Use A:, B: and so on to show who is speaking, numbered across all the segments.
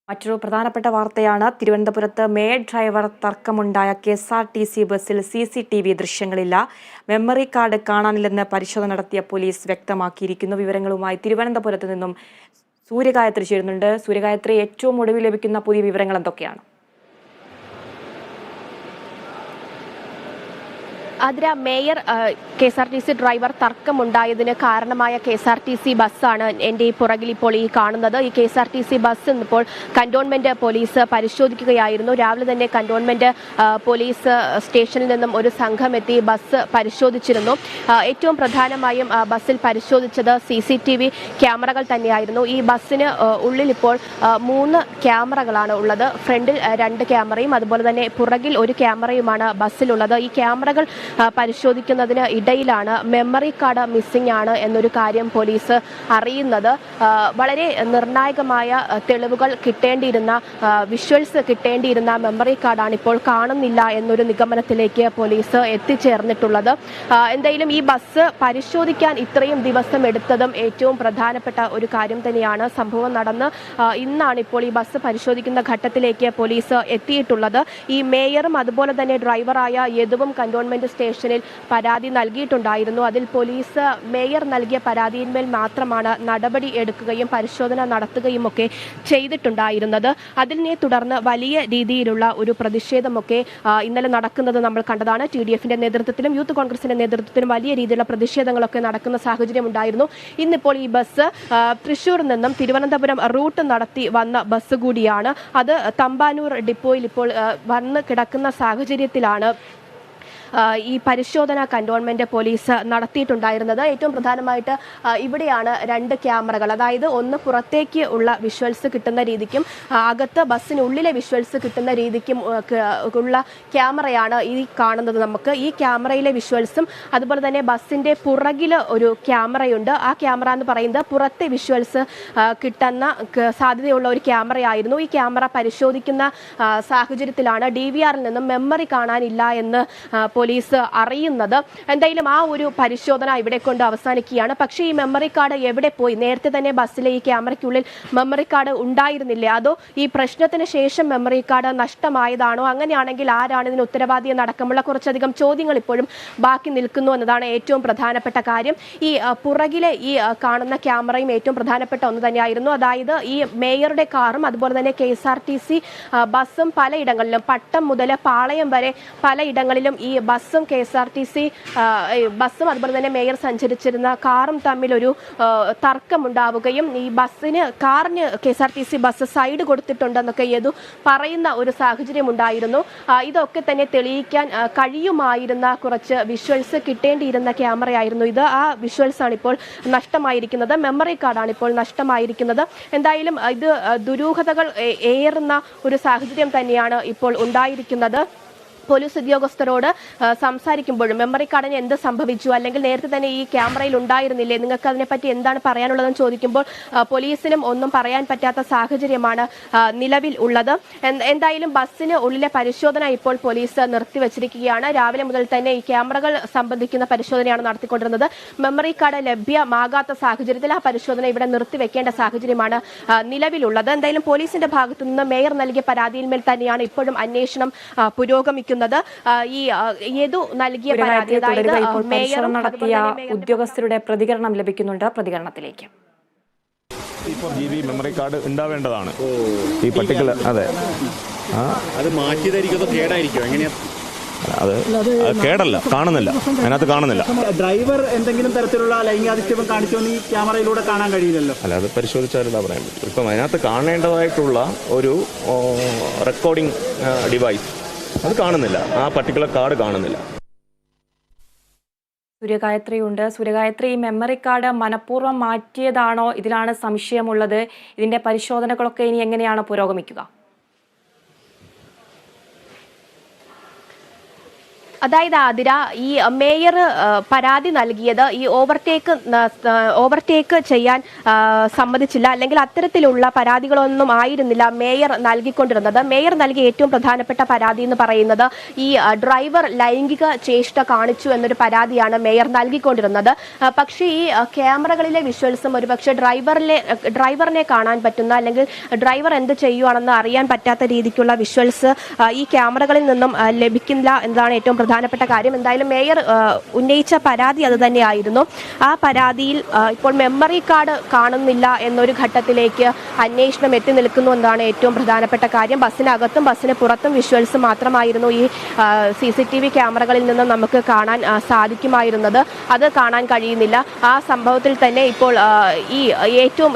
A: മറ്റൊരു പ്രധാനപ്പെട്ട വാർത്തയാണ് തിരുവനന്തപുരത്ത് മേയർ ഡ്രൈവർ തർക്കമുണ്ടായ കെഎസ്ആർടിസി ബസ്സിൽ സിസിടിവി ദൃശ്യങ്ങളില്ല. മെമ്മറി കാർഡ് കാണാനില്ലെന്ന് പരിശോധന നടത്തിയ പോലീസ് വ്യക്തമാക്കിയിരിക്കുന്നു. വിവരങ്ങളുമായി തിരുവനന്തപുരത്ത് നിന്നും സൂര്യഗായത്രി ചേരുന്നുണ്ട്. സൂര്യഗായത്രി, ഏറ്റവും ഒടുവിൽ ലഭിക്കുന്ന പുതിയ വിവരങ്ങൾ എന്തൊക്കെയാണ്?
B: അതിര മേയർ കെഎസ്ആർടിസി ഡ്രൈവർ തർക്കമുണ്ടായതിന് കാരണമായ കെഎസ്ആർടിസി ബസ്സാണ് എൻ്റെ ഈ പുറകിൽ ഇപ്പോൾ ഈ കാണുന്നത്. ഈ കെഎസ്ആർടിസി ബസ് ഇപ്പോൾ കന്റോൺമെന്റ് പോലീസ് പരിശോധിക്കുകയായിരുന്നു. രാവിലെ തന്നെ കന്റോൺമെന്റ് പോലീസ് സ്റ്റേഷനിൽ നിന്നും ഒരു സംഘം എത്തി ബസ് പരിശോധിച്ചിരുന്നു. ഏറ്റവും പ്രധാനമായും ബസ്സിൽ പരിശോധിച്ചത് CCTV ക്യാമറകൾ തന്നെയായിരുന്നു. ഈ ബസ്സിന് ഉള്ളിൽ ഇപ്പോൾ 3 ക്യാമറകളാണ് ഉള്ളത്. ഫ്രണ്ടിൽ 2 ക്യാമറയും അതുപോലെ തന്നെ പുറകിൽ 1 ക്യാമറയുമാണ് ബസ്സിലുള്ളത്. ഈ ക്യാമറകൾ പരിശോധിക്കുന്നതിന് ഇടയിലാണ് മെമ്മറി കാർഡ് മിസ്സിംഗ് ആണ് എന്നൊരു കാര്യം പോലീസ് അറിയുന്നത്. വളരെ നിർണായകമായ തെളിവുകൾ കിട്ടേണ്ടിയിരുന്ന, വിഷ്വൽസ് കിട്ടേണ്ടിയിരുന്ന മെമ്മറി കാർഡാണ് ഇപ്പോൾ കാണുന്നില്ല എന്നൊരു നിഗമനത്തിലേക്ക് പോലീസ് എത്തിച്ചേർന്നിട്ടുള്ളത്. എന്തായാലും ഈ ബസ് പരിശോധിക്കാൻ ഇത്രയും ദിവസം എടുത്തതും ഏറ്റവും പ്രധാനപ്പെട്ട ഒരു കാര്യം തന്നെയാണ്. സംഭവം നടന്ന് ഇന്നാണ് ഇപ്പോൾ ഈ ബസ് പരിശോധിക്കുന്ന ഘട്ടത്തിലേക്ക് പോലീസ് എത്തിയിട്ടുള്ളത്. ഈ മേയറും അതുപോലെ തന്നെ ഡ്രൈവറായ യദുവും കന്റോൺമെന്റ് സ്റ്റേഷനിൽ പരാതി നൽകിയിട്ടുണ്ടായിരുന്നു. അതിൽ പോലീസ് മേയർ നൽകിയ പരാതിയിന്മേൽ മാത്രമാണ് നടപടി എടുക്കുകയും പരിശോധന നടത്തുകയും ഒക്കെ ചെയ്തിട്ടുണ്ടായിരുന്നത്. അതിനെ തുടർന്ന് വലിയ രീതിയിലുള്ള ഒരു പ്രതിഷേധമൊക്കെ ഇന്നലെ നടക്കുന്നത് നമ്മൾ കണ്ടതാണ്. TDFന്റെ നേതൃത്വത്തിലും യൂത്ത് കോൺഗ്രസിന്റെ നേതൃത്വത്തിലും വലിയ രീതിയിലുള്ള പ്രതിഷേധങ്ങളൊക്കെ നടക്കുന്ന സാഹചര്യം ഉണ്ടായിരുന്നു. ഇന്നിപ്പോൾ ഈ ബസ് തൃശ്ശൂരിൽ നിന്നും തിരുവനന്തപുരം റൂട്ട് നടത്തി വന്ന ബസ് കൂടിയാണ്. അത് തമ്പാനൂർ ഡിപ്പോയിൽ ഇപ്പോൾ വന്ന് കിടക്കുന്ന സാഹചര്യത്തിലാണ് ഈ പരിശോധന കന്റോൺമെന്റ് പോലീസ് നടത്തിയിട്ടുണ്ടായിരുന്നത്. ഏറ്റവും പ്രധാനമായിട്ട് ഇവിടെയാണ് 2 ക്യാമറകൾ, അതായത് ഒന്ന് പുറത്തേക്ക് ഉള്ള വിഷ്വൽസ് കിട്ടുന്ന രീതിക്കും അകത്ത് ബസ്സിനുള്ളിലെ വിഷ്വൽസ് കിട്ടുന്ന രീതിക്കും ഉള്ള ക്യാമറയാണ് ഈ കാണുന്നത്. നമുക്ക് ഈ ക്യാമറയിലെ വിഷ്വൽസും അതുപോലെ തന്നെ ബസ്സിന്റെ പുറകിൽ ഒരു ക്യാമറയുണ്ട്. ആ ക്യാമറ എന്ന് പറയുന്നത് പുറത്തെ വിഷ്വൽസ് കിട്ടുന്ന സാധ്യതയുള്ള ഒരു ക്യാമറയായിരുന്നു. ഈ ക്യാമറ പരിശോധിക്കുന്ന സാഹചര്യത്തിലാണ് DVRൽ നിന്നും മെമ്മറി കാണാനില്ല എന്ന് പോലീസ് അറിയുന്നത്. എന്തായാലും ആ ഒരു പരിശോധന ഇവിടെ കൊണ്ട് അവസാനിക്കുകയാണ്. പക്ഷേ ഈ മെമ്മറി കാർഡ് എവിടെ പോയി? നേരത്തെ തന്നെ ബസ്സിലെ ഈ ക്യാമറയ്ക്കുള്ളിൽ മെമ്മറി കാർഡ് ഉണ്ടായിരുന്നില്ലേ? അതോ ഈ പ്രശ്നത്തിന് ശേഷം മെമ്മറി കാർഡ് നഷ്ടമായതാണോ? അങ്ങനെയാണെങ്കിൽ ആരാണ് ഇതിന് ഉത്തരവാദി എന്നടക്കമുള്ള കുറച്ചധികം ചോദ്യങ്ങൾ ഇപ്പോഴും ബാക്കി നിൽക്കുന്നു എന്നതാണ് ഏറ്റവും പ്രധാനപ്പെട്ട കാര്യം. ഈ പുറകിലെ ഈ കാണുന്ന ക്യാമറയും ഏറ്റവും പ്രധാനപ്പെട്ട ഒന്ന് തന്നെയായിരുന്നു. അതായത് ഈ മേയറുടെ കാറും അതുപോലെ തന്നെ KSRTC ബസ്സും പലയിടങ്ങളിലും, പട്ടം മുതൽ പാളയം വരെ പലയിടങ്ങളിലും ഈ ബസ്സും KSRTC ബസ്സും അതുപോലെ തന്നെ മേയർ സഞ്ചരിച്ചിരുന്ന കാറും തമ്മിലൊരു തർക്കമുണ്ടാവുകയും ഈ കാറിന് KSRTC ബസ് സൈഡ് കൊടുത്തിട്ടുണ്ടെന്നൊക്കെ ഏതു പറയുന്ന ഒരു സാഹചര്യം ഉണ്ടായിരുന്നു. ഇതൊക്കെ തന്നെ തെളിയിക്കാൻ കഴിയുമായിരുന്ന കുറച്ച് വിഷ്വൽസ് കിട്ടേണ്ടിയിരുന്ന ക്യാമറയായിരുന്നു ഇത്. ആ വിഷ്വൽസ് ആണ് ഇപ്പോൾ നഷ്ടമായിരിക്കുന്നത്. മെമ്മറി കാർഡാണ് ഇപ്പോൾ നഷ്ടമായിരിക്കുന്നത്. എന്തായാലും ഇത് ദുരൂഹതകൾ ഏറുന്ന ഒരു സാഹചര്യം തന്നെയാണ് ഇപ്പോൾ ഉണ്ടായിരിക്കുന്നത്. പോലീസ് ഉദ്യോഗസ്ഥരോട് സംസാരിക്കുമ്പോഴും മെമ്മറി കാർഡിന് എന്ത് സംഭവിച്ചു, അല്ലെങ്കിൽ നേരത്തെ തന്നെ ഈ ക്യാമറയിൽ ഉണ്ടായിരുന്നില്ലേ, നിങ്ങൾക്ക് അതിനെപ്പറ്റി എന്താണ് പറയാനുള്ളതെന്ന് ചോദിക്കുമ്പോൾ പോലീസിനും ഒന്നും പറയാൻ പറ്റാത്ത സാഹചര്യമാണ് നിലവിൽ ഉള്ളത്. എന്തായാലും ബസ്സിന് ഉള്ളിലെ പരിശോധന ഇപ്പോൾ പോലീസ് നിർത്തിവച്ചിരിക്കുകയാണ്. രാവിലെ മുതൽ തന്നെ ഈ ക്യാമറകൾ സംബന്ധിക്കുന്ന പരിശോധനയാണ് നടത്തിക്കൊണ്ടിരുന്നത്. മെമ്മറി കാർഡ് ലഭ്യമാകാത്ത സാഹചര്യത്തിൽ ആ പരിശോധന ഇവിടെ നിർത്തിവെക്കേണ്ട സാഹചര്യമാണ് നിലവിലുള്ളത്. എന്തായാലും പോലീസിന്റെ ഭാഗത്തു നിന്ന് മേയർ നൽകിയ പരാതിയിന്മേൽ തന്നെയാണ് ഇപ്പോഴും അന്വേഷണം പുരോഗമിക്കുന്നത്. ഈ ഏതു നൽകിയ പരാതി,
A: പരിശോധന നടത്തിയ ഉദ്യോഗസ്ഥരുടെ പ്രതികരണം ലഭിക്കുന്നുണ്ട്. പ്രതികരണത്തിലേക്ക്.
C: ഇപ്പോൾ മെമ്മറി കാർഡ് ഉണ്ടാവേണ്ടതാണ് ഈ പർട്ടിക്കുലർ. അതെ,
D: അത് മാറ്റിയതായിരിക്കും, കേടായിരിക്കും, എങ്ങനെയാ?
C: അത് കേടല്ല, കാണുന്നില്ല, അതിനകത്ത് കാണുന്നില്ല.
D: ഡ്രൈവർ എന്തെങ്കിലും തരത്തിലുള്ള ലൈംഗികാധിക്ഷ്യം കാണിച്ചോന്ന് ഈ ക്യാമറയിലൂടെ കാണാൻ കഴിയില്ലല്ലോ.
C: അല്ല, അത് പരിശോധിച്ചാലും പറയാൻ പറ്റും. ഇപ്പം അതിനകത്ത് കാണേണ്ടതായിട്ടുള്ള ഒരു റെക്കോർഡിംഗ് ഡിവൈസ് അത് കാണുന്നില്ല, ആ പർട്ടിക്കുലർ കാർഡ് കാണുന്നില്ല.
A: സൂര്യഗായത്രിയുണ്ട്. സൂര്യഗായത്രി, മെമ്മറി കാർഡ് മനഃപൂർവ്വം മാറ്റിയതാണോ? ഇതിലാണ് സംശയമുള്ളത്. ഇതിന്റെ പരിശോധനകളൊക്കെ ഇനി എങ്ങനെയാണ് പുരോഗമിക്കുക?
B: അതായത് ആതിര, ഈ മേയർ പരാതി നൽകിയത് ഈ ഓവർടേക്ക് ചെയ്യാൻ സമ്മതിച്ചില്ല, അല്ലെങ്കിൽ അത്തരത്തിലുള്ള പരാതികളൊന്നും ആയിരുന്നില്ല മേയർ നൽകിക്കൊണ്ടിരുന്നത്. മേയർ നൽകിയ ഏറ്റവും പ്രധാനപ്പെട്ട പരാതി എന്ന് പറയുന്നത് ഈ ഡ്രൈവർ ലൈംഗിക ചേഷ്ട കാണിച്ചു എന്നൊരു പരാതിയാണ് മേയർ നൽകിക്കൊണ്ടിരുന്നത്. പക്ഷേ ഈ ക്യാമറകളിലെ വിഷ്വൽസും ഒരുപക്ഷെ ഡ്രൈവറിനെ കാണാൻ പറ്റുന്ന, അല്ലെങ്കിൽ ഡ്രൈവർ എന്ത് ചെയ്യുവാണെന്ന് അറിയാൻ പറ്റാത്ത രീതിക്കുള്ള വിഷ്വൽസ് ഈ ക്യാമറകളിൽ നിന്നും ലഭിക്കില്ല എന്നതാണ് ഏറ്റവും പ്രധാനപ്പെട്ട കാര്യം. എന്തായാലും മേയർ ഉന്നയിച്ച പരാതി അത് തന്നെയായിരുന്നു. ആ പരാതിയിൽ ഇപ്പോൾ മെമ്മറി കാർഡ് കാണുന്നില്ല എന്നൊരു ഘട്ടത്തിലേക്ക് അന്വേഷണം എത്തി നിൽക്കുന്നു എന്നതാണ് ഏറ്റവും പ്രധാനപ്പെട്ട കാര്യം. ബസ്സിനകത്തും ബസ്സിന് പുറത്തും വിഷ്വൽസ് മാത്രമായിരുന്നു ഈ CCTV ക്യാമറകളിൽ നിന്ന് നമുക്ക് കാണാൻ സാധിക്കുമായിരുന്നത്. അത് കാണാൻ കഴിയുന്നില്ല. ആ സംഭവത്തിൽ തന്നെ ഇപ്പോൾ ഏറ്റവും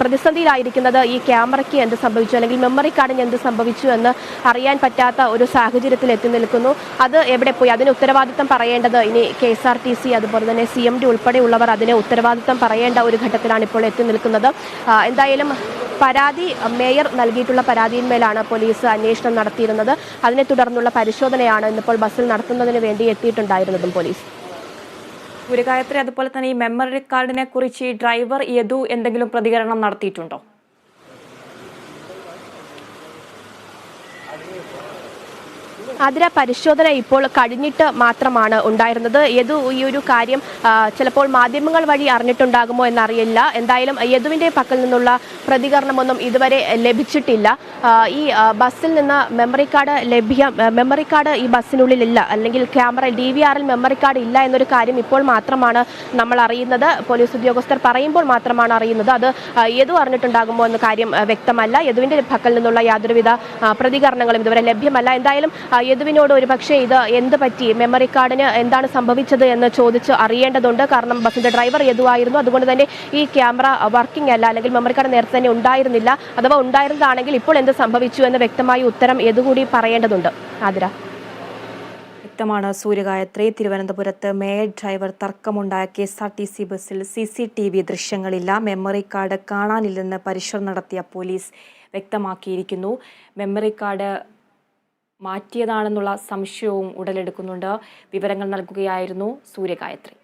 B: പ്രതിസന്ധിയിലായിരിക്കുന്നത് ഈ ക്യാമറയ്ക്ക് എന്ത് സംഭവിച്ചു, അല്ലെങ്കിൽ മെമ്മറി കാർഡിന് എന്ത് സംഭവിച്ചു എന്ന് അറിയാൻ പറ്റാത്ത ഒരു സാഹചര്യത്തിൽ എത്തി നിൽക്കുന്നു. അത് എവിടെ പോയി? അതിന് ഉത്തരവാദിത്തം പറയേണ്ടത് ഇനി KSRTC, അതുപോലെ തന്നെ CMD ഉൾപ്പെടെയുള്ളവർ അതിന് ഉത്തരവാദിത്തം പറയേണ്ട ഒരു ഘട്ടത്തിലാണ് ഇപ്പോൾ എത്തി നിൽക്കുന്നത്. എന്തായാലും പരാതി മേയർ നൽകിയിട്ടുള്ള പരാതിയിന്മേലാണ് പോലീസ് അന്വേഷണം നടത്തിയിരുന്നത്. അതിനെ തുടർന്നുള്ള പരിശോധനയാണ് ഇന്നിപ്പോൾ ബസ്സിൽ നടത്തുന്നതിന് വേണ്ടി എത്തിയിട്ടുണ്ടായിരുന്നതും പോലീസ്.
A: ഗായത്രി, അതുപോലെ തന്നെ ഈ മെമ്മറി കാർഡിനെ കുറിച്ച് ഡ്രൈവർ യദു എന്തെങ്കിലും പ്രതികരണം നടത്തിയിട്ടുണ്ടോ?
B: അതിര പരിശോധന ഇപ്പോൾ കഴിഞ്ഞിട്ട് മാത്രമാണ് ഉണ്ടായിരുന്നത്. യദു ഈ ഒരു കാര്യം ചിലപ്പോൾ മാധ്യമങ്ങൾ വഴി അറിഞ്ഞിട്ടുണ്ടാകുമോ എന്നറിയില്ല. എന്തായാലും യദുവിൻ്റെ പക്കൽ നിന്നുള്ള പ്രതികരണമൊന്നും ഇതുവരെ ലഭിച്ചിട്ടില്ല. ഈ ബസ്സിൽ നിന്ന് മെമ്മറി കാർഡ് ഈ ബസ്സിനുള്ളിലില്ല, അല്ലെങ്കിൽ ക്യാമറ DVRൽ മെമ്മറി കാർഡ് ഇല്ല എന്നൊരു കാര്യം ഇപ്പോൾ മാത്രമാണ് നമ്മൾ അറിയുന്നത്. പോലീസ് ഉദ്യോഗസ്ഥർ പറയുമ്പോൾ മാത്രമാണ് അറിയുന്നത്. അത് യദു അറിഞ്ഞിട്ടുണ്ടാകുമോ എന്ന കാര്യം വ്യക്തമല്ല. യദുവിൻ്റെ പക്കൽ നിന്നുള്ള യാതൊരുവിധ പ്രതികരണങ്ങളും ഇതുവരെ ലഭ്യമല്ല. എന്തായാലും യദുവിനോട് ഒരുപക്ഷെ ഇത് എന്ത് പറ്റി, മെമ്മറി കാർഡിന് എന്താണ് സംഭവിച്ചത് എന്ന് ചോദിച്ച് അറിയേണ്ടതുണ്ട്. കാരണം ബസ്സിന്റെ ഡ്രൈവർ യദു ആയിരുന്നു. അതുകൊണ്ട് തന്നെ ഈ ക്യാമറ വർക്കിംഗ് അല്ല, അല്ലെങ്കിൽ മെമ്മറി കാർഡ് നേരത്തെ തന്നെ ഉണ്ടായിരുന്നില്ല. അഥവാ ഉണ്ടായിരുന്നതാണെങ്കിൽ ഇപ്പോൾ എന്ത് സംഭവിച്ചു എന്ന് വ്യക്തമായ ഉത്തരം യദു കൂടി പറയേണ്ടതുണ്ട്. ആതിര.
A: വ്യക്തമാണ് സൂര്യഗായത്രി. തിരുവനന്തപുരത്ത് മേയർ ഡ്രൈവർ തർക്കമുണ്ടായ KSRTC ബസ്സിൽ CCTV ദൃശ്യങ്ങളില്ല. മെമ്മറി കാർഡ് കാണാനില്ലെന്ന് പരിശോധന നടത്തിയ പോലീസ് വ്യക്തമാക്കിയിരിക്കുന്നു. മെമ്മറി കാർഡ് മാറ്റിയതാണെന്നുള്ള സംശയവും ഉടലെടുക്കുന്നുണ്ട്. വിവരങ്ങൾ നൽകുകയായിരുന്നു സൂര്യഗായത്രി.